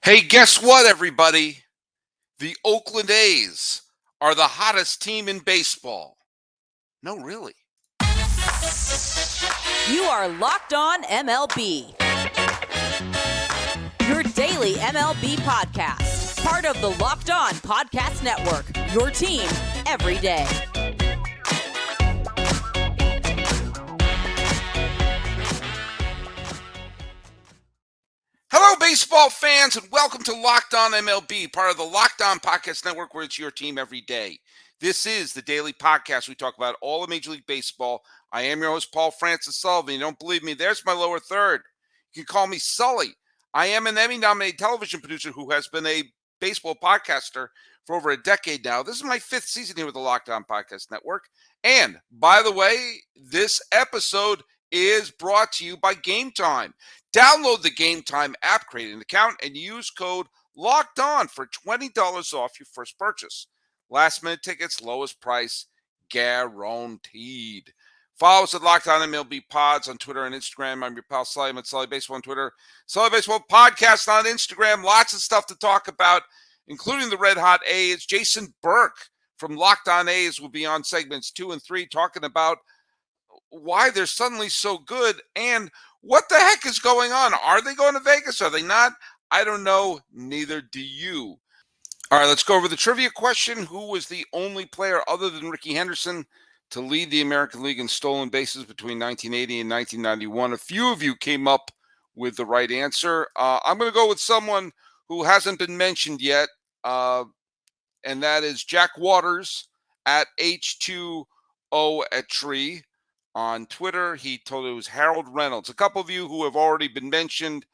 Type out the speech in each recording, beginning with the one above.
Hey, guess what, everybody? The Oakland A's are the hottest team in baseball. No, really. You are Locked On MLB, your daily MLB podcast. Part of the Locked On Podcast Network, your team every day. Hello, baseball fans, and welcome to Locked On MLB, part of the Locked On Podcast Network, where it's your team every day. This is the daily podcast. We talk about all of Major League Baseball. I am your host, Paul Francis Sullivan. You don't believe me? There's my lower third. You can call me Sully. I am an Emmy-nominated television producer who has been a baseball podcaster for over a decade now. This is my fifth season here with the Locked On Podcast Network. And, by the way, this episode is brought to you by Gametime. Download the Gametime app, create an account, and use code LOCKEDON for $20 off your first purchase. Last-minute tickets, lowest price, guaranteed. Follow us at Locked On MLB Pods on Twitter and Instagram. I'm your pal Sully. I'm at Sully Baseball on Twitter. Sully Baseball Podcast on Instagram. Lots of stuff to talk about, including the Red Hot A's. Jason Burke from Locked On A's will be on segments 2 and 3 talking about why they're suddenly so good and what the heck is going on. Are they going to Vegas? Are they not? I don't know. Neither do you. All right, let's go over the trivia question. Who was the only player other than Ricky Henderson to lead the American League in stolen bases between 1980 and 1991? A few of you came up with the right answer. I'm going to go with someone who hasn't been mentioned yet, and that is Jack Waters at H2O at Tree. On Twitter, he told it was Harold Reynolds. A couple of you who have already been mentioned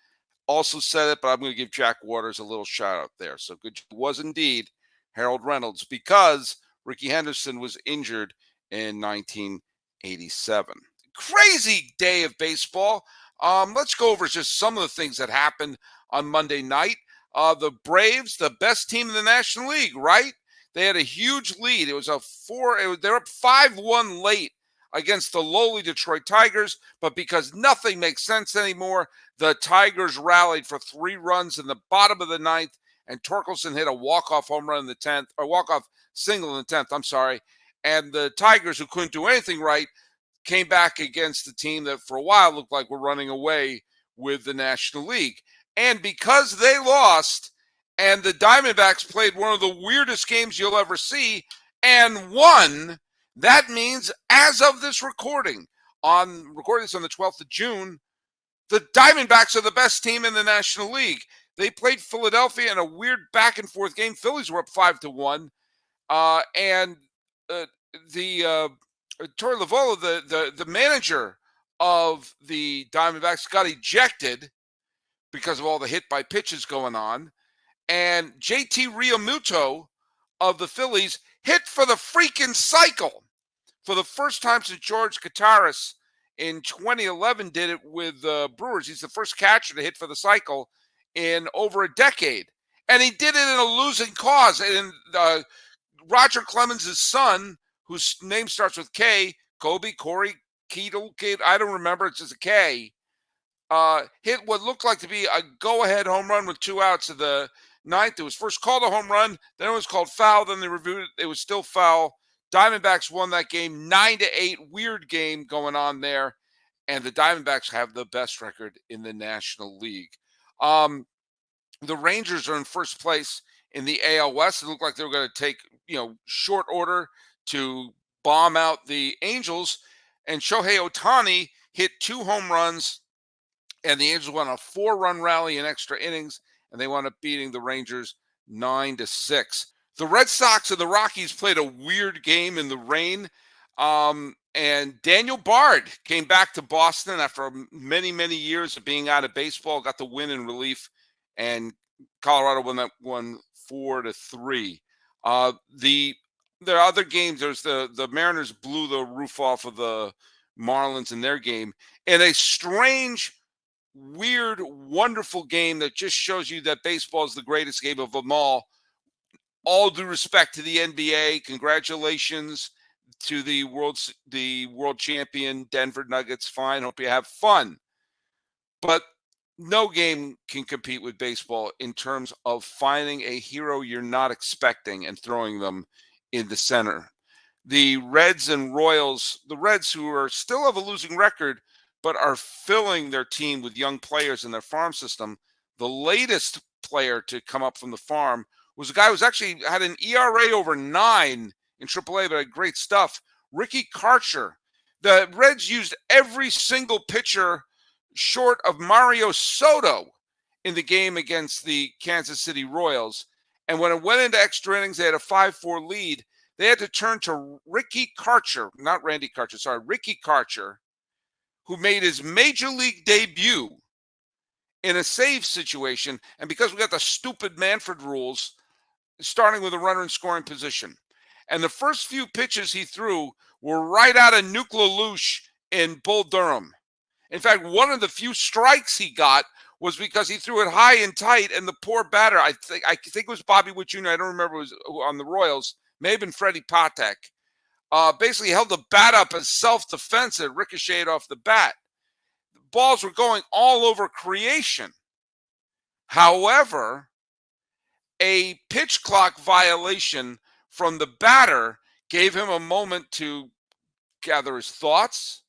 also said it, but I'm going to give Jack Waters a little shout out there. So good. It was indeed Harold Reynolds because Ricky Henderson was injured in 1987. Crazy day of baseball. Let's go over just some of the things that happened on Monday night. The Braves, the best team in the National League, right? They had a huge lead. They were up 5-1 late against the lowly Detroit Tigers, but because nothing makes sense anymore, the Tigers rallied for 3 runs in the bottom of the ninth, and Torkelson hit a walk-off home run in the 10th, or walk-off single in the 10th, and the Tigers, who couldn't do anything right, came back against the team that for a while looked like were running away with the National League. And because they lost, and the Diamondbacks played one of the weirdest games you'll ever see, and won, that means, as of this recording on the 12th of June, the Diamondbacks are the best team in the National League. They played Philadelphia in a weird back-and-forth game. Phillies were up 5-1, and Torey Lovullo, the manager of the Diamondbacks, got ejected because of all the hit-by pitches going on, and JT Realmuto of the Phillies hit for the freaking cycle. For the first time since George Kataris in 2011 did it with Brewers. He's the first catcher to hit for the cycle in over a decade. And he did it in a losing cause. And Roger Clemens' son, whose name starts with K, Corey, Keatle, I don't remember, it's just a K, hit what looked like to be a go-ahead home run with 2 outs of the ninth. It was first called a home run, then it was called foul, then they reviewed it, it was still foul. Diamondbacks won that game 9-8. Weird game going on there. And the Diamondbacks have the best record in the National League. The Rangers are in first place in the AL West. It looked like they were going to take, short order to bomb out the Angels. And Shohei Ohtani hit 2 home runs. And the Angels won a 4-run rally in extra innings. And they wound up beating the Rangers 9-6. The Red Sox and the Rockies played a weird game in the rain, and Daniel Bard came back to Boston after many, many years of being out of baseball, got the win in relief, and Colorado won that one 4-3. There are other games. There's the Mariners blew the roof off of the Marlins in their game, and a strange, weird, wonderful game that just shows you that baseball is the greatest game of them all. All due respect to the NBA, congratulations to the world champion Denver Nuggets. Fine, hope you have fun. But no game can compete with baseball in terms of finding a hero you're not expecting and throwing them in the center. The Reds and Royals, the Reds who are still have a losing record, but are filling their team with young players in their farm system. The latest player to come up from the farm was a guy who's actually had an ERA over 9 in AAA, but had great stuff. Ricky Karcher. The Reds used every single pitcher short of Mario Soto in the game against the Kansas City Royals. And when it went into extra innings, they had a 5-4 lead. They had to turn to Ricky Karcher, not Randy Karcher, sorry, Ricky Karcher, who made his major league debut in a save situation. And because we got the stupid Manfred rules, starting with a runner in scoring position. And the first few pitches he threw were right out of Nuke LaLoosh in Bull Durham. In fact, one of the few strikes he got was because he threw it high and tight, and the poor batter, I think it was Bobby Witt Jr., I don't remember, it was on the Royals, may have been Freddie Patek, basically held the bat up as self-defense and ricocheted off the bat. The balls were going all over creation. However, a pitch clock violation from the batter gave him a moment to gather his thoughts,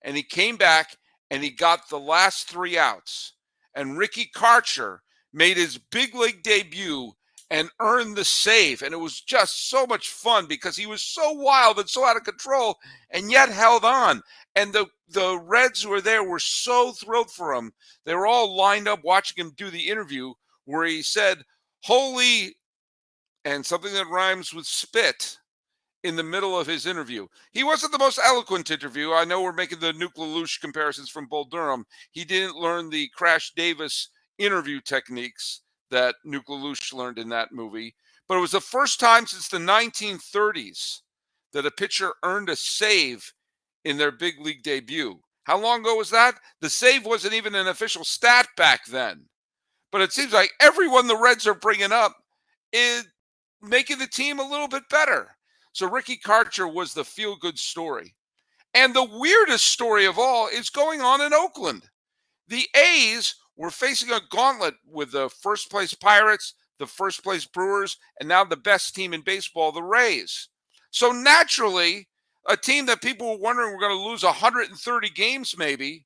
and he came back and he got the last 3 outs. And Ricky Karcher made his big league debut and earned the save. And it was just so much fun because he was so wild and so out of control and yet held on. And the Reds who were there were so thrilled for him. They were all lined up watching him do the interview where he said, "Holy," and something that rhymes with spit in the middle of his interview. He wasn't the most eloquent interview. I know we're making the Nuke LaLoosh comparisons from Bull Durham. He didn't learn the Crash Davis interview techniques that Nuke LaLoosh learned in that movie. But it was the first time since the 1930s that a pitcher earned a save in their big league debut. How long ago was that? The save wasn't even an official stat back then. But it seems like everyone the Reds are bringing up is making the team a little bit better. So Ricky Karcher was the feel-good story. And the weirdest story of all is going on in Oakland. The A's were facing a gauntlet with the first-place Pirates, the first-place Brewers, and now the best team in baseball, the Rays. So naturally, a team that people were wondering were going to lose 130 games maybe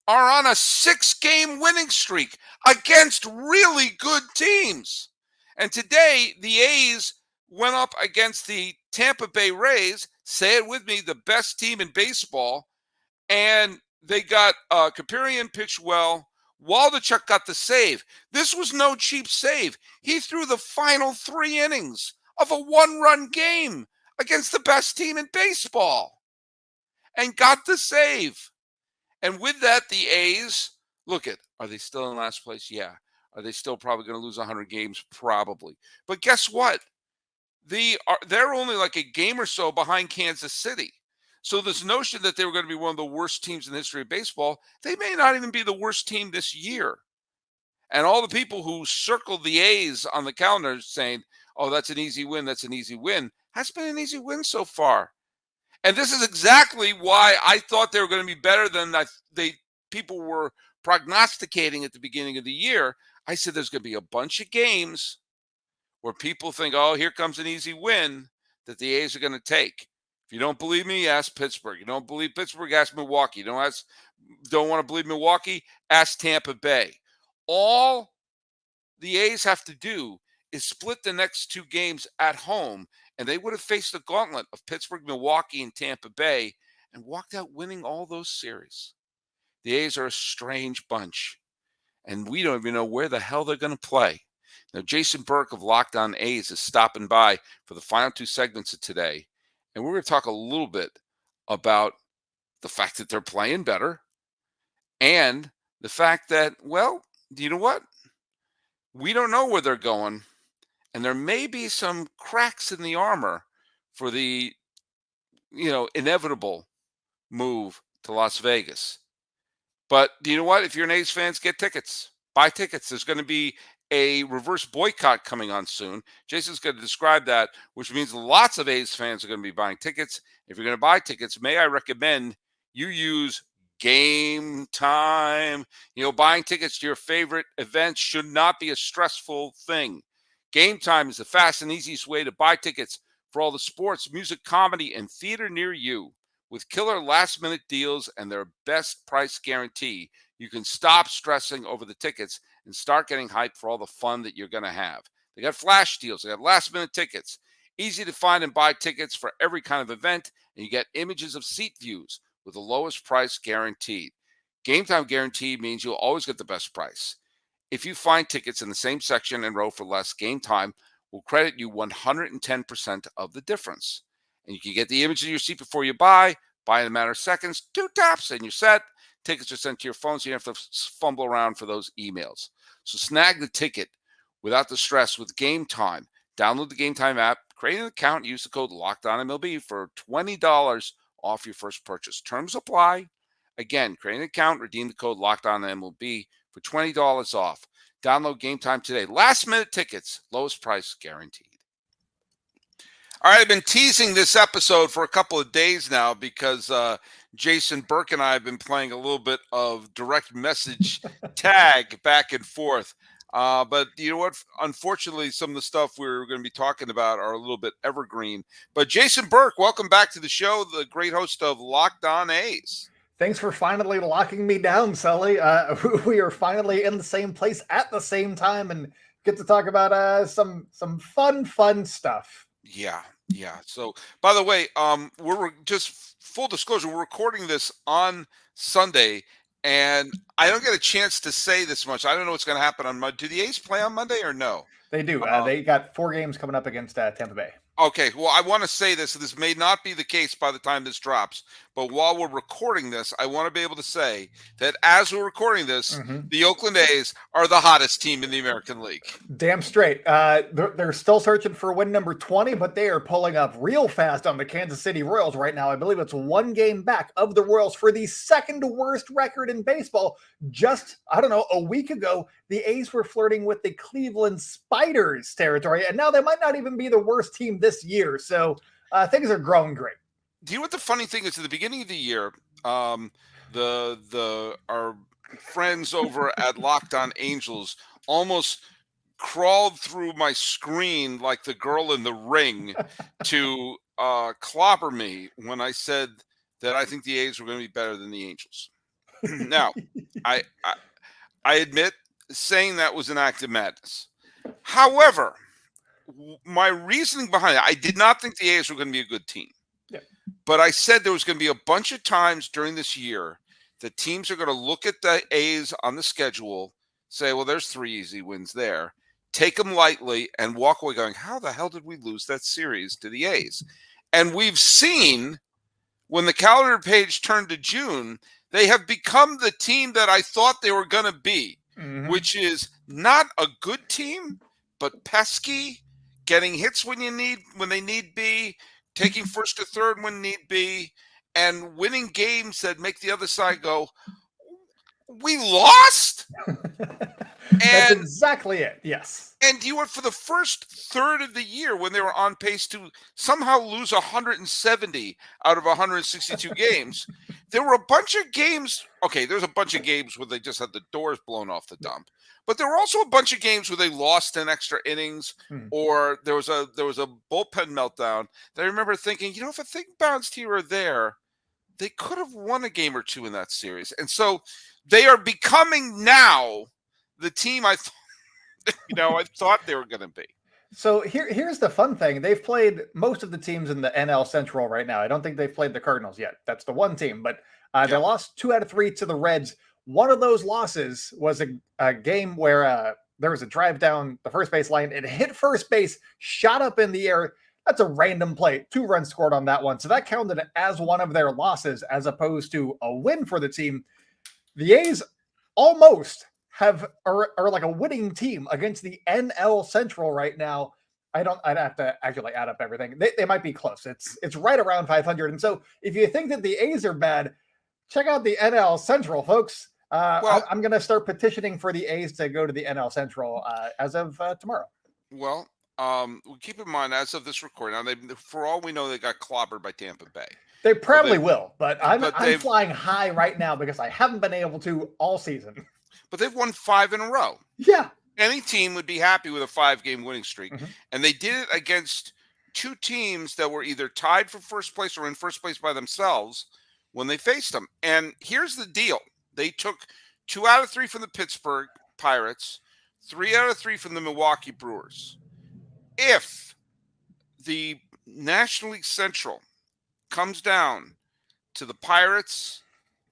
are on a 6-game winning streak against really good teams. And today, the A's went up against the Tampa Bay Rays, say it with me, the best team in baseball, and they got Kapirian pitched well. Waldachuk got the save. This was no cheap save. He threw the final 3 innings of a 1-run game against the best team in baseball and got the save. And with that, the A's, are they still in last place? Yeah. Are they still probably going to lose 100 games? Probably. But guess what? They're only like a game or so behind Kansas City. So this notion that they were going to be one of the worst teams in the history of baseball, they may not even be the worst team this year. And all the people who circled the A's on the calendar saying, "Oh, that's an easy win, that's an easy win," has been an easy win so far. And this is exactly why I thought they were going to be better than people were prognosticating at the beginning of the year. I said there's going to be a bunch of games where people think, "Oh, here comes an easy win," that the A's are going to take. If you don't believe me, ask Pittsburgh. You don't believe Pittsburgh, ask Milwaukee. Don't want to believe Milwaukee, ask Tampa Bay. All the A's have to do is split the next 2 games at home, and they would have faced the gauntlet of Pittsburgh, Milwaukee, and Tampa Bay and walked out winning all those series. The A's are a strange bunch, and we don't even know where the hell they're going to play. Now, Jason Burke of Locked On A's is stopping by for the final 2 segments of today, and we're going to talk a little bit about the fact that they're playing better and the fact that, well, you know what? We don't know where they're going, and there may be some cracks in the armor for the, inevitable move to Las Vegas. But do you know what? If you're an A's fan, get tickets. Buy tickets. There's going to be a reverse boycott coming on soon. Jason's going to describe that, which means lots of A's fans are going to be buying tickets. If you're going to buy tickets, may I recommend you use Game time. Buying tickets to your favorite events should not be a stressful thing. Game time is the fast and easiest way to buy tickets for all the sports, music, comedy, and theater near you. With killer last-minute deals and their best price guarantee, you can stop stressing over the tickets and start getting hyped for all the fun that you're going to have. They got flash deals. They got last-minute tickets. Easy to find and buy tickets for every kind of event, and you get images of seat views with the lowest price guaranteed. Game time guarantee means you'll always get the best price. If you find tickets in the same section and row for less, Game Time will credit you 110% of the difference. And you can get the image of your seat before you buy in a matter of seconds, 2 taps, and you're set. Tickets are sent to your phone, so you don't have to fumble around for those emails. So snag the ticket without the stress with Game Time. Download the Game Time app, create an account, and use the code LOCKEDONMLB for $20 off your first purchase. Terms apply. Again, create an account, redeem the code LOCKEDONMLB for $20 off. Download Game Time today. Last minute tickets, lowest price guaranteed. All right, I've been teasing this episode for a couple of days now because Jason Burke and I have been playing a little bit of direct message tag back and forth. But you know what? Unfortunately, some of the stuff we're going to be talking about are a little bit evergreen. But Jason Burke, welcome back to the show, the great host of Locked On A's. Thanks for finally locking me down, Sully. We are finally in the same place at the same time and get to talk about some fun stuff. Yeah. So, by the way, we're just full disclosure. We're recording this on Sunday, and I don't get a chance to say this much. I don't know what's going to happen on Monday. Do the A's play on Monday or no? They do. They got 4 games coming up against Tampa Bay. Okay, well, I want to say this. This may not be the case by the time this drops, but while we're recording this, I want to be able to say that as we're recording this, the Oakland A's are the hottest team in the American League. Damn straight. They're still searching for win number 20, but they are pulling up real fast on the Kansas City Royals right now. I believe it's 1 game back of the Royals for the second worst record in baseball. Just, a week ago, the A's were flirting with the Cleveland Spiders territory, and now they might not even be the worst team this year. So things are growing great. Do you know what the funny thing is? At the beginning of the year, our friends over at Locked On Angels almost crawled through my screen like the girl in the ring to clobber me when I said that I think the A's were going to be better than the Angels. Now, I admit saying that was an act of madness. However, my reasoning behind it, I did not think the A's were going to be a good team. Yeah. But I said there was going to be a bunch of times during this year that teams are going to look at the A's on the schedule, say, well, there's 3 easy wins there, take them lightly, and walk away going, how the hell did we lose that series to the A's? And we've seen when the calendar page turned to June, they have become the team that I thought they were going to be, which is not a good team, but pesky, getting hits when they need be, taking first to third when need be, and winning games that make the other side go, we lost? That's exactly it, yes. And you were for the first third of the year when they were on pace to somehow lose 170 out of 162 games. There were a bunch of games. Okay, there's a bunch of games where they just had the doors blown off the dump. But there were also a bunch of games where they lost in extra innings, or there was a bullpen meltdown. That I remember thinking, if a thing bounced here or there, they could have won a game or 2 in that series. And so they are becoming now the team I thought they were going to be. So here's the fun thing. They've played most of the teams in the NL Central right now. I don't think they've played the Cardinals yet. That's the one team. But they lost 2 out of 3 to the Reds. One of those losses was a game where there was a drive down the first base line. It hit first base, shot up in the air. That's a random play. 2 runs scored on that one. So that counted as one of their losses as opposed to a win for the team. The A's almost are like a winning team against the NL Central right now. I'd have to actually add up everything. They might be close. It's right around 500. And so if you think that the A's are bad, check out the NL Central, folks. I'm going to start petitioning for the A's to go to the NL Central as of tomorrow. Well, keep in mind, as of this recording, now for all we know, they got clobbered by Tampa Bay. They probably will, but I'm but flying high right now because I haven't been able to all season. But they've won 5 in a row. Yeah. Any team would be happy with a 5-game winning streak. Mm-hmm. And they did it against 2 teams that were either tied for first place or in first place by themselves when they faced them. And here's the deal. They took 2 out of 3 from the Pittsburgh Pirates, 3 out of 3 from the Milwaukee Brewers. If the National League Central comes down to the Pirates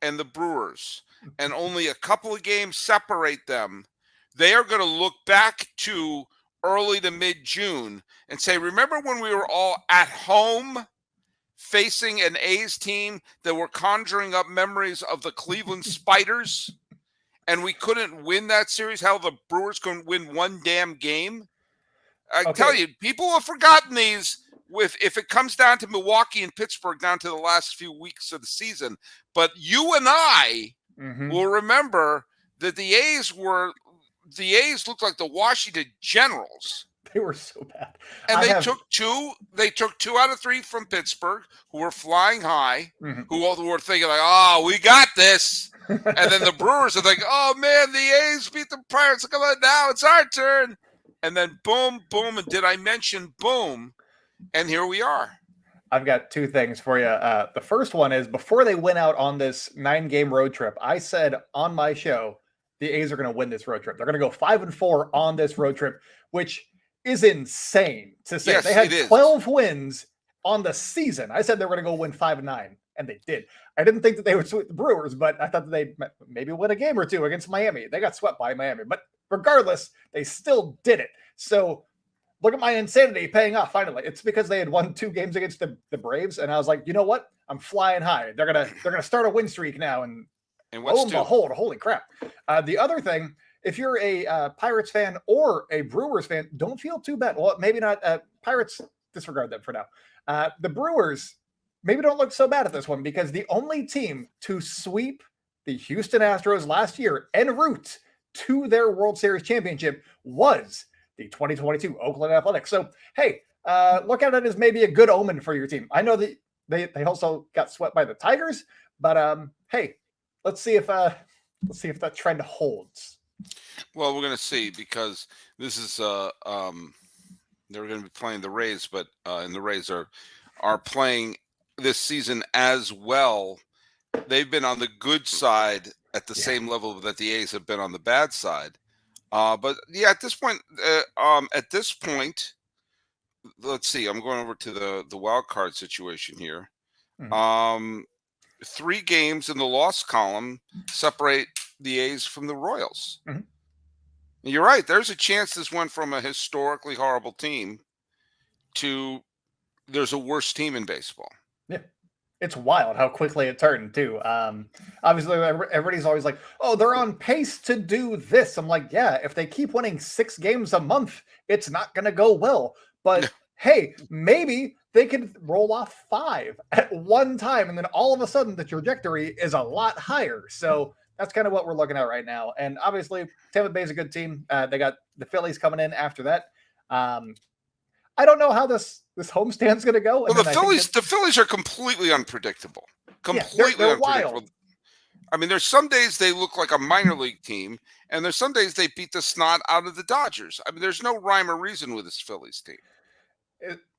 and the Brewers, and only a couple of games separate them, they are going to look back to early to mid-June and say, remember when we were all at home facing an A's team that were conjuring up memories of the Cleveland Spiders, and we couldn't win that series? How the Brewers couldn't win one damn game? I tell you, people have forgotten these. If it comes down to Milwaukee and Pittsburgh down to the last few weeks of the season, but you and I will remember that the A's looked like the Washington Generals. They were so bad. And they took 2 out of 3 from Pittsburgh, who were flying high, who were thinking like, oh, we got this. And then the Brewers are like, oh man, the A's beat the Pirates. Come on, now it's our turn. And then boom, boom, and did I mention boom? And here we are. I've got 2 things for you. The first one is, before they went out on this 9-game road trip, I said on my show, the A's are going to win this road trip. They're going to go 5-4 on this road trip, which is insane to say. Yes, they had 12 wins on the season. I said they were going to go win 5-9, and they did. I didn't think that they would sweep the Brewers, but I thought that they'd maybe win a game or 2 against Miami. They got swept by Miami, but regardless, they still did it. So look at my insanity paying off finally. It's because they had won 2 games against the Braves, and I was like, you know what? I'm flying high. They're gonna start a win streak now, and lo and behold, holy crap! The other thing, if you're a Pirates fan or a Brewers fan, don't feel too bad. Well, maybe not. Pirates, disregard them for now. The Brewers maybe don't look so bad at this one, because the only team to sweep the Houston Astros last year en route to their World Series championship was the 2022 Oakland Athletics. So, hey, look at it as maybe a good omen for your team. I know that they also got swept by the Tigers, but hey, let's see if that trend holds. Well, we're going to see, because this is they're going to be playing the Rays, but and the Rays are playing this season as well. They've been on the good side at the same level that the A's have been on the bad side. But yeah, at this point, let's see. I'm going over to the wild card situation here. 3 games in the loss column separate the A's from the Royals. You're right. There's a chance this went from a historically horrible team to there's a worse team in baseball. Yeah. It's wild how quickly it turned too. Obviously, everybody's always like, "Oh, they're on pace to do this." I'm like, "Yeah, if they keep winning 6 games a month, it's not going to go well." But hey, maybe they could roll off 5 at one time, and then all of a sudden, the trajectory is a lot higher. So that's kind of what we're looking at right now. And obviously, Tampa Bay's a good team. They got the Phillies coming in after that. I don't know how this homestand's going to go. Well, the Phillies are completely unpredictable. Completely they're unpredictable. wild. I mean, there's some days they look like a minor league team, and there's some days they beat the snot out of the Dodgers. I mean, there's no rhyme or reason with this Phillies team.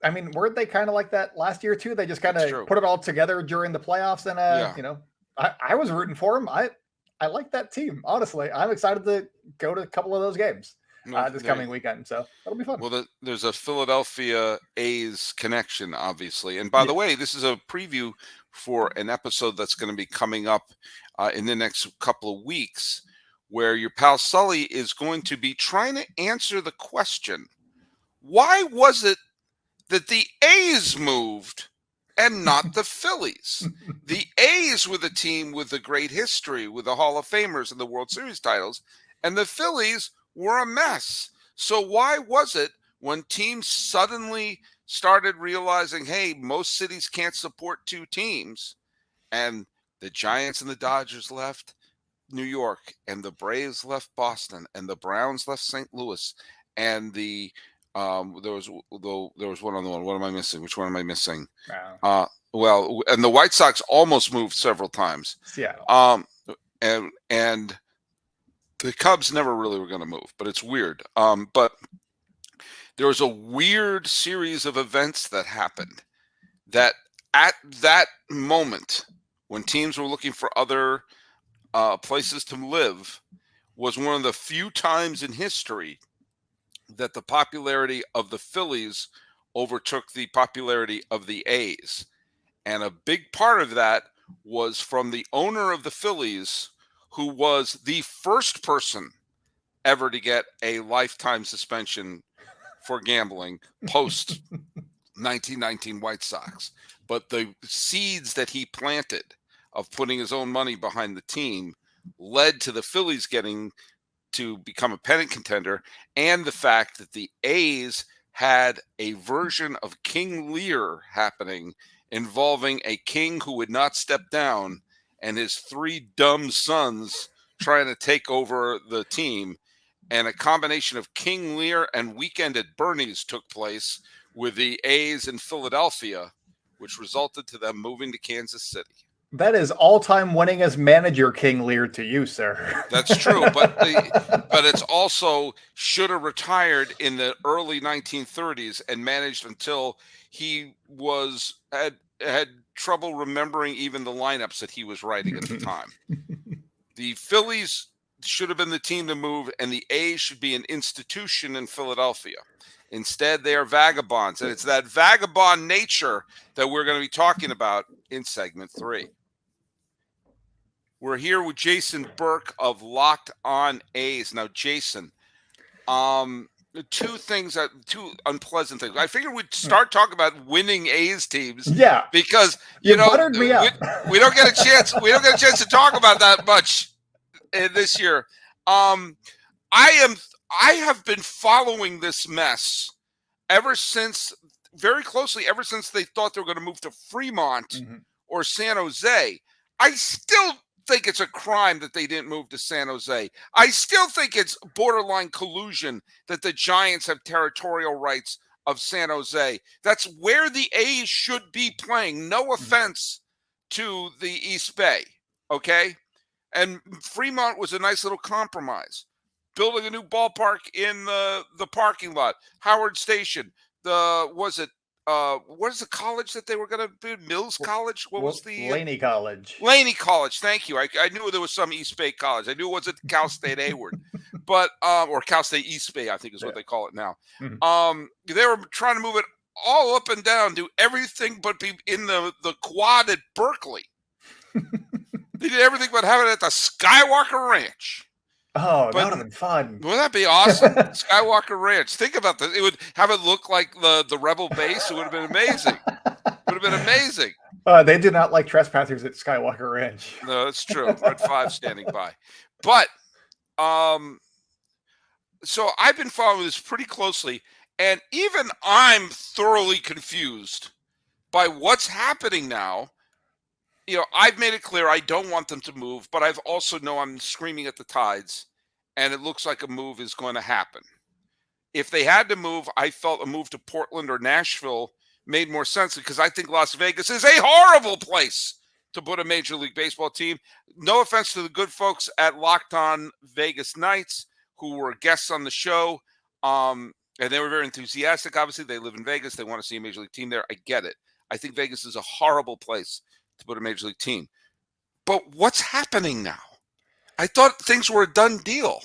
I mean, weren't they kind of like that last year too? They just kind of put it all together during the playoffs, and you know, I was rooting for them. I like that team, honestly. I'm excited to go to a couple of those games this coming weekend, so that'll be fun. Well, there's a Philadelphia A's connection, obviously. And by the way, this is a preview for an episode that's going to be coming up in the next couple of weeks, where your pal Sully is going to be trying to answer the question, why was it that the A's moved and not the Phillies? The A's were the team with the great history, with the Hall of Famers and the World Series titles, and the Phillies were a mess. So why was it when teams suddenly started realizing, hey, most cities can't support 2 teams, and the Giants and the Dodgers left New York, and the Braves left Boston, and the Browns left St. Louis, and there was one other one. What am I missing? Which one am I missing? Well, and the White Sox almost moved several times. Seattle. And the Cubs never really were going to move, but it's weird. But there was a weird series of events that happened that at that moment when teams were looking for other places to live was one of the few times in history that the popularity of the Phillies overtook the popularity of the A's. And a big part of that was from the owner of the Phillies, who was the first person ever to get a lifetime suspension for gambling post 1919 White Sox. But the seeds that he planted of putting his own money behind the team led to the Phillies getting to become a pennant contender, and the fact that the A's had a version of King Lear happening involving a king who would not step down and his three dumb sons trying to take over the team. And a combination of King Lear and Weekend at Bernie's took place with the A's in Philadelphia, which resulted to them moving to Kansas City. That is all-time winningest manager King Lear to you, sir. That's true, but it's also should have retired in the early 1930s and managed until he had trouble remembering even the lineups that he was writing at the time. The Phillies should have been the team to move, and the A's should be an institution in Philadelphia. Instead, they are vagabonds, and it's that vagabond nature that we're going to be talking about in segment 3. We're here with Jason Burke of Locked On A's. Now, Jason, two unpleasant things. I figured we'd start talking about winning A's teams. Yeah, because you buttered me up. We don't get a chance. We don't get a chance to talk about that much this year. I have been following this mess very closely ever since they thought they were going to move to Fremont or San Jose. I still think it's a crime that they didn't move to San Jose. I still think it's borderline collusion that the Giants have territorial rights of San Jose. That's where the A's should be playing. No offense to the East Bay, okay? And Fremont was a nice little compromise. Building a new ballpark in the parking lot. Howard Station. What is the college that they were going to do? Mills College? What was the Laney College? Laney College. Thank you. I knew there was some East Bay college. I knew it wasn't Cal State Hayward, but or Cal State East Bay, I think is what they call it now. They were trying to move it all up and down, do everything but be in the quad at Berkeley. They did everything but have it at the Skywalker Ranch. Oh, that would have been fun. Wouldn't that be awesome? Skywalker Ranch. Think about this. It would have it look like the Rebel base. It would have been amazing. Would have been amazing. They do not like trespassers at Skywalker Ranch. No, that's true. Red 5 standing by. But so I've been following this pretty closely, and even I'm thoroughly confused by what's happening now. You know, I've made it clear I don't want them to move, but I've also know I'm screaming at the tides, and it looks like a move is going to happen. If they had to move, I felt a move to Portland or Nashville made more sense because I think Las Vegas is a horrible place to put a Major League Baseball team. No offense to the good folks at Locked On Vegas Knights who were guests on the show, and they were very enthusiastic. Obviously, they live in Vegas. They want to see a Major League team there. I get it. I think Vegas is a horrible place to put a Major League team. But what's happening now? I thought things were a done deal.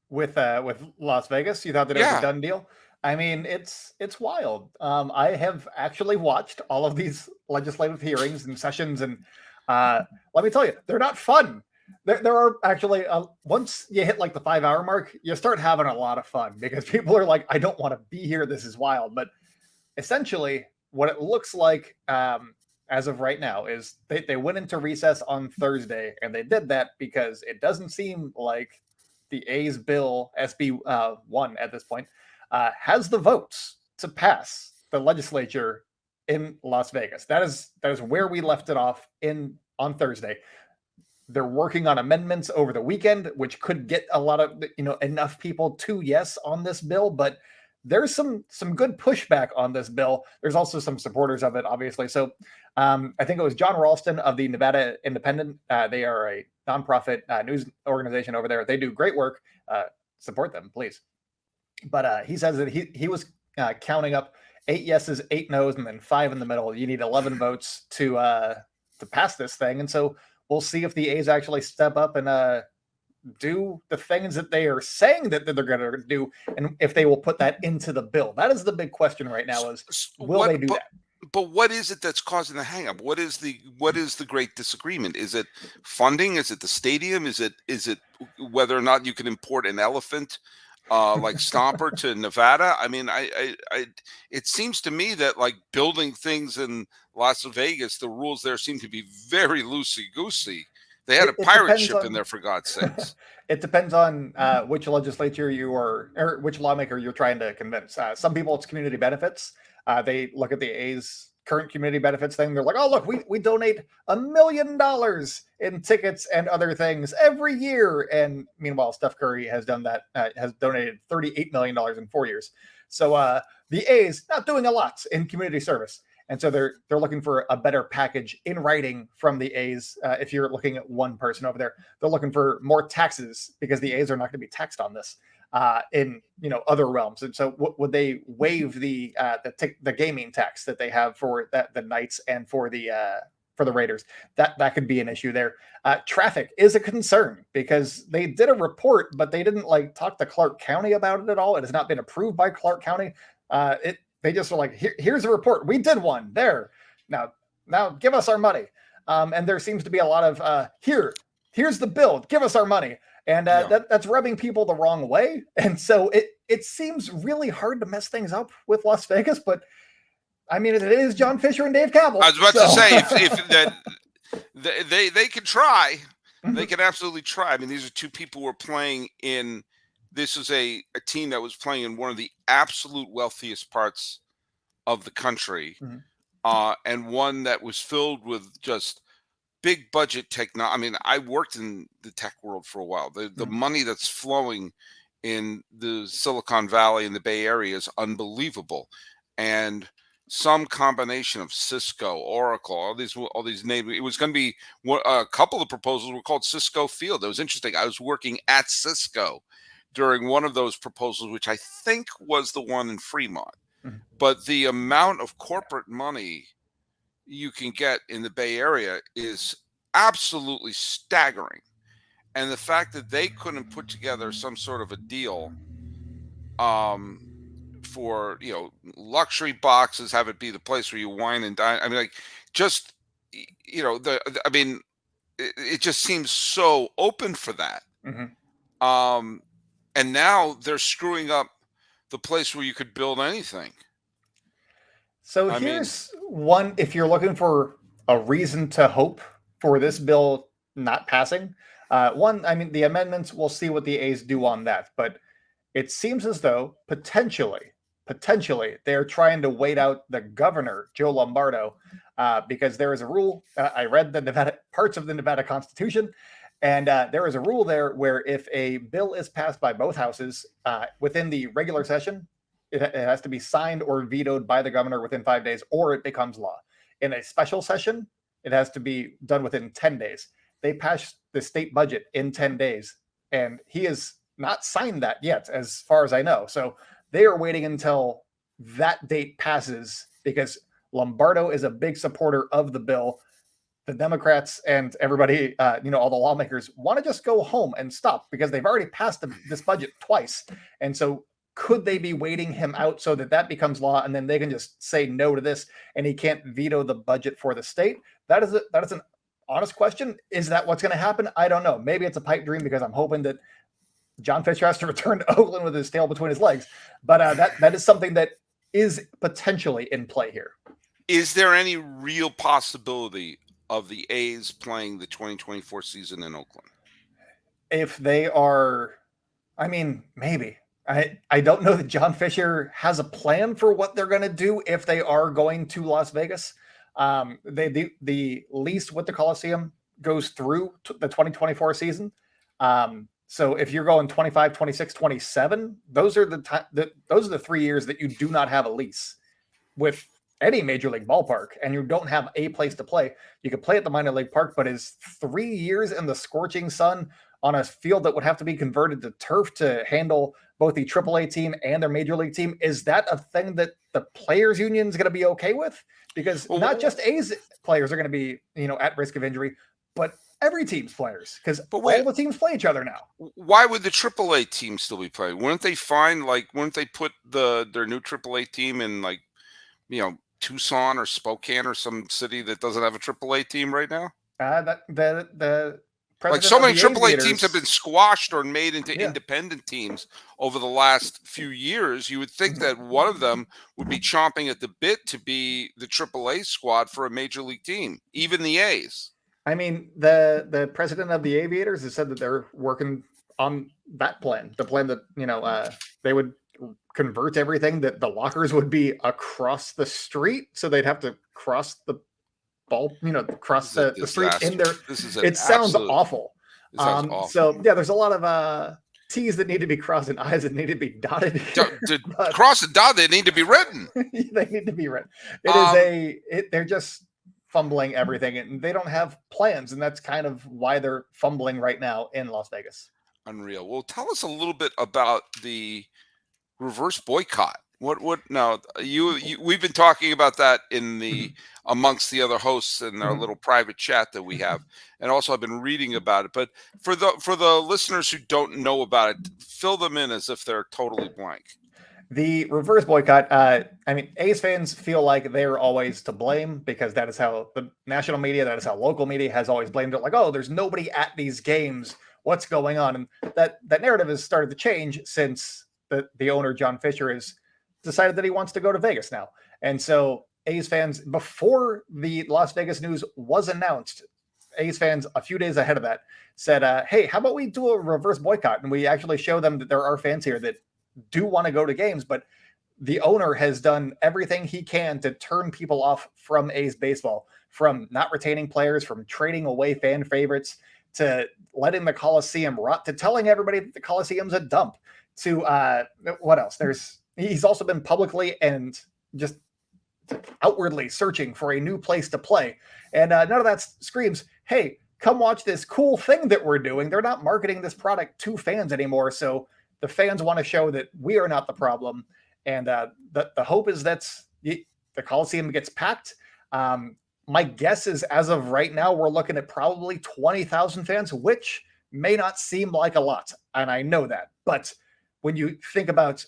With Las Vegas? You thought that it was a done deal? I mean, it's wild. I have actually watched all of these legislative hearings and sessions, and let me tell you, they're not fun. There are actually, once you hit like the 5-hour mark, you start having a lot of fun because people are like, I don't want to be here. This is wild. But essentially, what it looks like as of right now is they went into recess on Thursday, and they did that because it doesn't seem like the A's bill, SB 1 at this point, has the votes to pass the legislature in Las Vegas. That is where we left it off on Thursday. They're working on amendments over the weekend, which could get a lot of, enough people to yes on this bill, but there's some good pushback on this bill. There's also some supporters of it, obviously. So I think it was John Ralston of the Nevada Independent. They are a nonprofit news organization over there. They do great work. Support them, please. But he says that he was counting up 8 yeses, 8 no's, and then 5 in the middle. You need 11 votes to pass this thing. And so we'll see if the A's actually step up and do the things that they are saying that they're going to do, and if they will put that into the bill. That is the big question right now: is will they do that? But what is it that's causing the hangup? What is the great disagreement? Is it funding? Is it the stadium? Is it whether or not you can import an elephant like Stomper to Nevada? I mean, it seems to me that like building things in Las Vegas, the rules there seem to be very loosey-goosey. They had a pirate ship in there, for God's sakes. It depends on which legislature or which lawmaker you're trying to convince. Some people, it's community benefits. They look at the A's current community benefits thing. They're like, oh, look, we donate $1 million in tickets and other things every year. And meanwhile, Steph Curry has done that, has donated $38 million in 4 years. So the A's not doing a lot in community service. And so they're looking for a better package in writing from the A's. If you're looking at one person over there, they're looking for more taxes because the A's are not going to be taxed on this in other realms. And so would they waive the gaming tax that they have for the Knights and for the Raiders? That could be an issue there. Traffic is a concern because they did a report, but they didn't talk to Clark County about it at all. It has not been approved by Clark County. They just were like, here's a report. We did one there. Now give us our money. And there seems to be a lot of here's the bill. Give us our money. And that's rubbing people the wrong way. And so it seems really hard to mess things up with Las Vegas. But I mean, it is John Fisher and Dave Cabell. I was about to say, if that they could try, they can absolutely try. I mean, these are two people who are playing in. This is a team that was playing in one of the absolute wealthiest parts of the country, and one that was filled with just big budget technology. I mean, I worked in the tech world for a while. The money that's flowing in the Silicon Valley and the Bay Area is unbelievable, and some combination of Cisco, Oracle, all these names. It was going to be a couple of proposals were called Cisco Field. It was interesting. I was working at Cisco during one of those proposals, which I think was the one in Fremont. But the amount of corporate money you can get in the Bay Area is absolutely staggering. And the fact that they couldn't put together some sort of a deal for, luxury boxes, have it be the place where you wine and dine. I mean, it just seems so open for that. And now they're screwing up the place where you could build anything. So here's one, if you're looking for a reason to hope for this bill not passing. The amendments, we'll see what the A's do on that. But it seems as though potentially they're trying to wait out the governor, Joe Lombardo, because there is a rule. I read the parts of the Nevada Constitution. And there is a rule there where if a bill is passed by both houses within the regular session, it has to be signed or vetoed by the governor within 5 days, or it becomes law. In a special session, it has to be done within 10 days. They passed the state budget in 10 days, and he has not signed that yet, as far as I know. So they are waiting until that date passes because Lombardo is a big supporter of the bill. The Democrats and everybody, all the lawmakers want to just go home and stop because they've already passed this budget twice. And so could they be waiting him out so that becomes law and then they can just say no to this and he can't veto the budget for the state? That is an honest question. Is that what's going to happen? I don't know. Maybe it's a pipe dream because I'm hoping that John Fisher has to return to Oakland with his tail between his legs. But that is something that is potentially in play here. Is there any real possibility of the A's playing the 2024 season in Oakland? If they are, maybe. I don't know that John Fisher has a plan for what they're going to do if they are going to Las Vegas. The lease with the Coliseum goes through the 2024 season. So if you're going 25, 26, 27, those are those are the 3 years that you do not have a lease with any major league ballpark, and you don't have a place to play. You could play at the minor league park, but is 3 years in the scorching sun on a field that would have to be converted to turf to handle both the AAA team and their major league team, is that a thing that the players union is going to be okay with? Because not just A's players are going to be, at risk of injury, but every team's players, because all the teams play each other now. Why would the AAA team still be playing? Wouldn't they wouldn't they put their new AAA team in Tucson or Spokane or some city that doesn't have a AAA team right now? The so many AAA teams have been squashed or made into independent teams over the last few years. You would think that one of them would be chomping at the bit to be the AAA squad for a major league team, even the A's. I mean, the president of the Aviators has said that they're working on that plan, the plan that, they would convert everything, that the lockers would be across the street. So they'd have to cross the ball, cross the street in there. It sounds awful. So there's a lot of T's that need to be crossed and I's that need to be dotted. To cross and dot, they need to be written. They need to be written. They're just fumbling everything, and they don't have plans, and that's kind of why they're fumbling right now in Las Vegas. Unreal. Well, tell us a little bit about the reverse boycott. What now? We've been talking about that in the amongst the other hosts in our little private chat that we have, and also I've been reading about it. But for the listeners who don't know about it, fill them in as if they're totally blank. The reverse boycott, A's fans feel like they're always to blame, because that is how the national media, that is how local media has always blamed it. Like, oh, there's nobody at these games. What's going on? And that narrative has started to change since the owner, John Fisher, has decided that he wants to go to Vegas now. And so A's fans, before the Las Vegas news was announced, A's fans a few days ahead of that said, hey, how about we do a reverse boycott? And we actually show them that there are fans here that do want to go to games, but the owner has done everything he can to turn people off from A's baseball, from not retaining players, from trading away fan favorites, to letting the Coliseum rot, to telling everybody that the Coliseum's a dump, to what else? He's also been publicly and just outwardly searching for a new place to play. And none of that screams, hey, come watch this cool thing that we're doing. They're not marketing this product to fans anymore. So the fans want to show that we are not the problem. And the hope is that the Coliseum gets packed. My guess is, as of right now, we're looking at probably 20,000 fans, which may not seem like a lot. And I know that. But when you think about,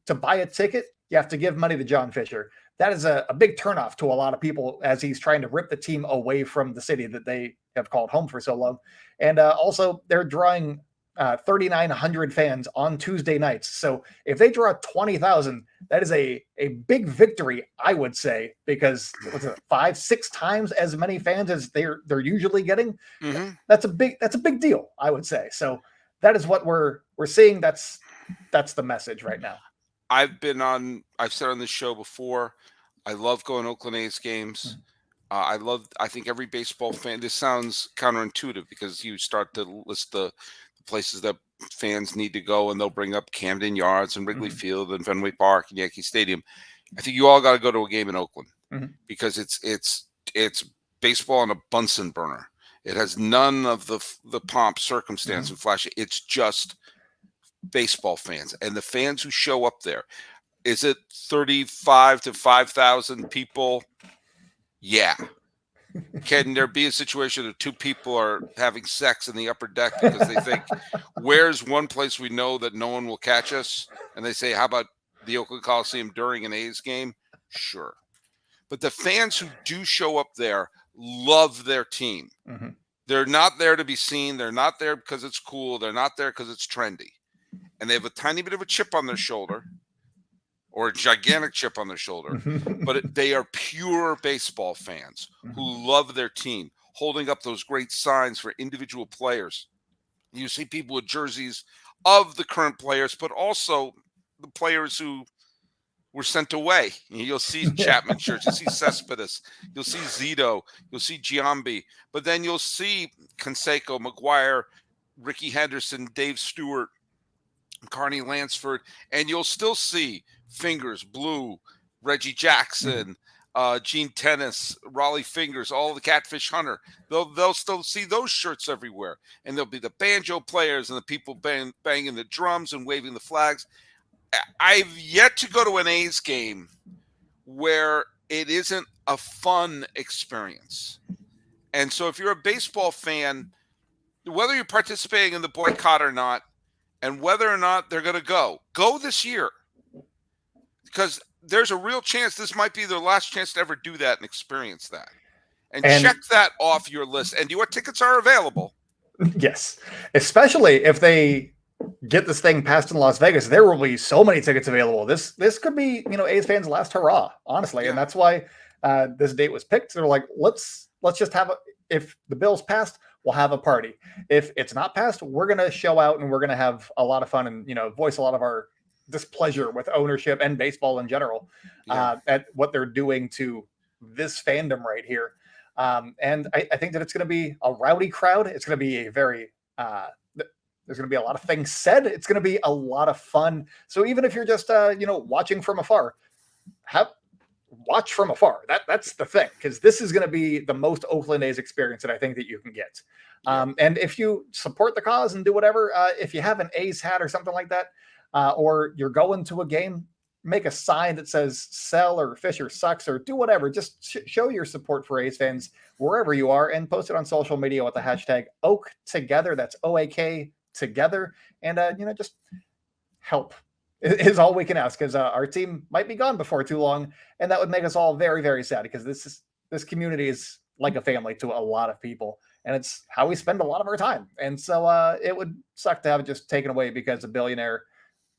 to buy a ticket, you have to give money to John Fisher. That is a big turnoff to a lot of people, as he's trying to rip the team away from the city that they have called home for so long. And also, they're drawing 3,900 fans on Tuesday nights. So if they draw 20,000, that is a big victory, I would say, because 5-6 times as many fans as they're usually getting. Mm-hmm. That's a big deal, I would say. So that is what we're seeing. That's the message right now. I've said on this show before, I love going to Oakland A's games. I think every baseball fan, this sounds counterintuitive because you start to list the places that fans need to go, and they'll bring up Camden Yards and Wrigley Field and Fenway Park and Yankee Stadium. I think you all got to go to a game in Oakland because it's baseball on a Bunsen burner. It has none of the pomp, circumstance, and flash. It's just baseball fans, and the fans who show up there. Is it 35 to 5,000 people? Yeah. Can there be a situation that two people are having sex in the upper deck because they think, where's one place we know that no one will catch us? And they say, how about the Oakland Coliseum during an A's game? Sure. But the fans who do show up there love their team. Mm-hmm. They're not there to be seen. They're not there because it's cool. They're not there because it's trendy. And they have a tiny bit of a chip on their shoulder, or a gigantic chip on their shoulder, but they are pure baseball fans who love their team, holding up those great signs for individual players. You see people with jerseys of the current players, but also the players who were sent away. You'll see Chapman shirts, you'll see Cespedes, you'll see Zito, you'll see Giambi, but then you'll see Canseco, McGuire, Ricky Henderson, Dave Stewart, Carney Lansford, and you'll still see Fingers, Blue, Reggie Jackson, Gene Tennis, Raleigh Fingers, all the Catfish Hunter. They'll still see those shirts everywhere. And there'll be the banjo players and the people banging the drums and waving the flags. I've yet to go to an A's game where it isn't a fun experience. And so if you're a baseball fan, whether you're participating in the boycott or not, and whether or not they're going to go this year. Because there's a real chance this might be their last chance to ever do that and experience that. And check that off your list. And what tickets are available? Yes. Especially if they get this thing passed in Las Vegas, there will be so many tickets available. This could be, A's fans' last hurrah, honestly. Yeah. And that's why this date was picked. They're like, let's just have if the bill's passed, we'll have a party. If it's not passed, we're going to show out and we're going to have a lot of fun and, voice a lot of our displeasure with ownership and baseball in general at what they're doing to this fandom right here. And I think that it's going to be a rowdy crowd. It's going to be a very, there's going to be a lot of things said. It's going to be a lot of fun. So even if you're just, watching from afar, watch from afar. That's the thing, because this is going to be the most Oakland A's experience that I think that you can get. And if you support the cause and do whatever, if you have an A's hat or something like that, or you're going to a game, make a sign that says sell or Fisher sucks or do whatever. Just show your support for A's fans wherever you are and post it on social media with the hashtag Oak Together. That's OAK Together. And, just help is all we can ask, because our team might be gone before too long. And that would make us all very, very sad, because this community is like a family to a lot of people. And it's how we spend a lot of our time. And so it would suck to have it just taken away because a billionaire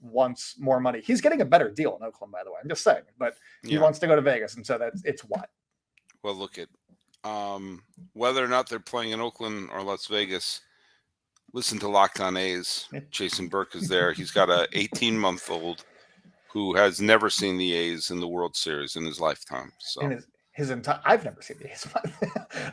wants more money. He's getting a better deal in Oakland, by the way. I'm just saying, but he wants to go to Vegas. And so it's what? Well, look at whether or not they're playing in Oakland or Las Vegas. Listen to Locked On A's. Jason Burke is there. He's got a 18-month-old who has never seen the A's in the World Series in his lifetime. So his entire, I've never seen the A's.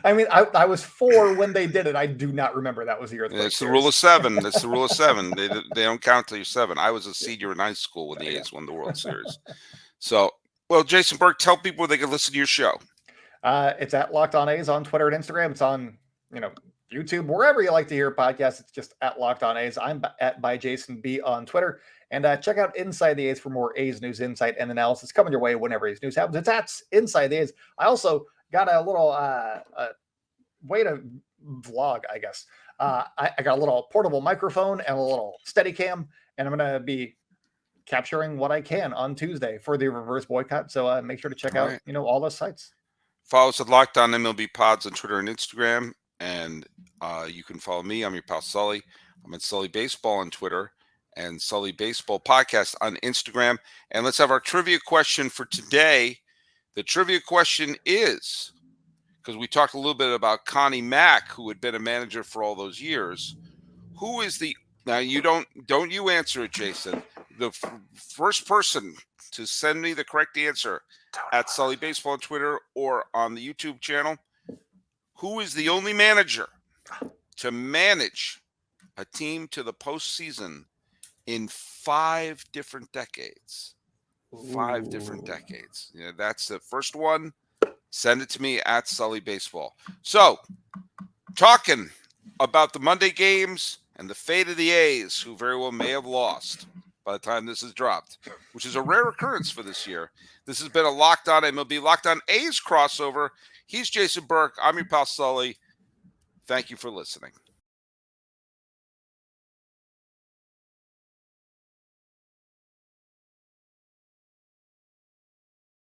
I mean, I was 4 when they did it. I do not remember that was the year. It's the rule of 7. That's the rule of 7. They don't count till you're 7. I was a senior in high school when the A's won the World Series. So, well, Jason Burke, tell people where they can listen to your show. It's at Locked On A's on Twitter and Instagram. It's on, YouTube, wherever you like to hear podcasts. It's just at Locked On A's. I'm at by Jason B on Twitter. And check out Inside the A's for more A's news, insight, and analysis coming your way whenever A's news happens. It's at Inside the A's. I also got a little way to vlog, I guess. I got a little portable microphone and a little Steadicam, and I'm going to be capturing what I can on Tuesday for the reverse boycott. So make sure to check out, all those sites. Follow us at Locked On MLB Pods on Twitter and Instagram. And you can follow me. I'm your pal Sully. I'm at Sully Baseball on Twitter and Sully Baseball Podcast on Instagram. And let's have our trivia question for today. The trivia question is, because we talked a little bit about Connie Mack, who had been a manager for all those years. Who is now you don't you answer it, Jason. The first person to send me the correct answer at Sully Baseball on Twitter or on the YouTube channel. Who is the only manager to manage a team to the postseason in 5 different decades? 5 different decades. That's the first one. Send it to me at Sully Baseball. So, talking about the Monday games and the fate of the A's, who very well may have lost by the time this is dropped, which is a rare occurrence for this year. This has been a Locked On MLB, Locked On A's crossover. He's Jason Burke. I'm your pal Sully. Thank you for listening.